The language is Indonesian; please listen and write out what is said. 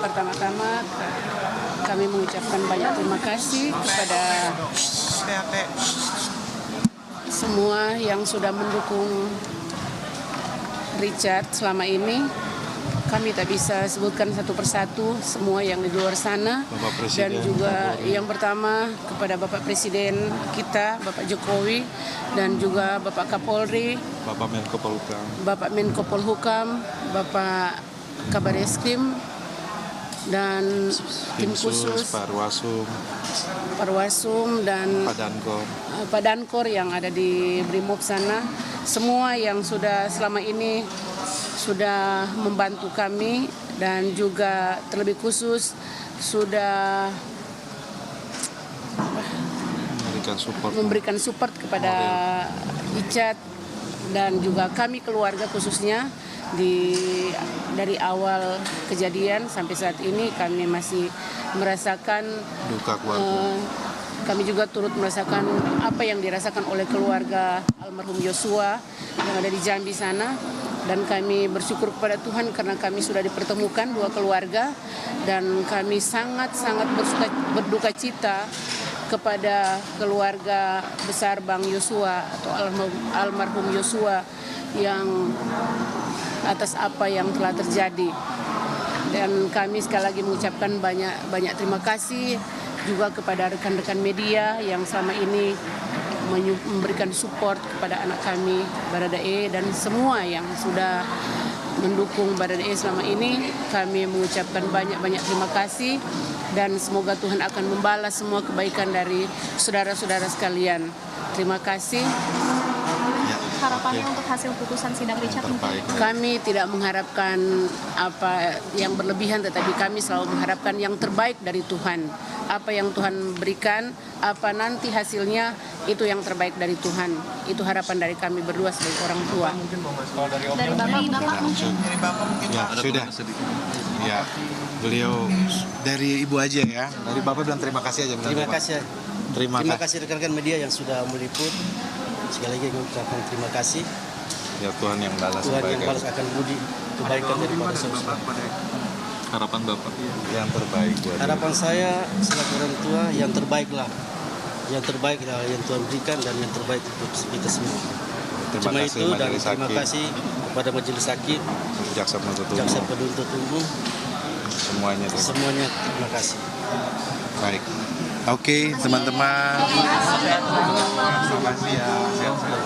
Pertama-tama kami mengucapkan banyak terima kasih kepada semua yang sudah mendukung Richard selama ini. Kami tak bisa sebutkan satu persatu semua yang di luar sana. Dan juga yang pertama kepada Bapak Presiden kita, Bapak Jokowi, dan juga Bapak Kapolri, Bapak Menko Polhukam, Bapak Kabar Eskrim, dan tim khusus Parwasum dan Pak Dankor yang ada di Brimob sana. Semua yang sudah selama ini sudah membantu kami dan juga terlebih khusus sudah memberikan support kepada Richard dan juga kami keluarga khususnya dari awal kejadian sampai saat ini kami masih merasakan duka keluarga. Kami juga turut merasakan apa yang dirasakan oleh keluarga almarhum Yosua yang ada di Jambi sana. Dan kami bersyukur kepada Tuhan karena kami sudah dipertemukan dua keluarga. Dan kami sangat-sangat berduka cita kepada keluarga besar Bang Yosua atau almarhum Yosua yang atas apa yang telah terjadi. Dan kami sekali lagi mengucapkan banyak terima kasih juga kepada rekan-rekan media yang selama ini memberikan support kepada anak kami Baradae dan semua yang sudah mendukung Baradae selama ini. Kami mengucapkan banyak terima kasih dan semoga Tuhan akan membalas semua kebaikan dari saudara-saudara sekalian. Terima kasih. Harapannya untuk hasil putusan sidang Richard mungkin? Kami tidak mengharapkan apa yang berlebihan, tetapi kami selalu mengharapkan yang terbaik dari Tuhan. Apa yang Tuhan berikan, apa nanti hasilnya, itu yang terbaik dari Tuhan. Itu harapan dari kami berdua sebagai orang tua. Dari Bapak mungkin? Ya, sudah. Ya, beliau dari Ibu aja ya. Dari Bapak bilang terima kasih aja. Terima kasih. Terima kasih rekan-rekan media yang sudah meliput. Sekali lagi mengucapkan terima kasih. Ya, Tuhan yang balas akan budi kebaikan daripada semua. Harapan Bapak yang terbaik. Harapan saya selaku orang tua yang terbaik lah. Yang terbaik lah yang Tuhan berikan dan yang terbaik untuk kita semua. Cuma itu dan terima kasih kepada Majelis Hakim, Jaksa Penuntut Umum, semuanya terima kasih. Baik. Oke, teman-teman. Terima kasih ya. Sehat-sehat.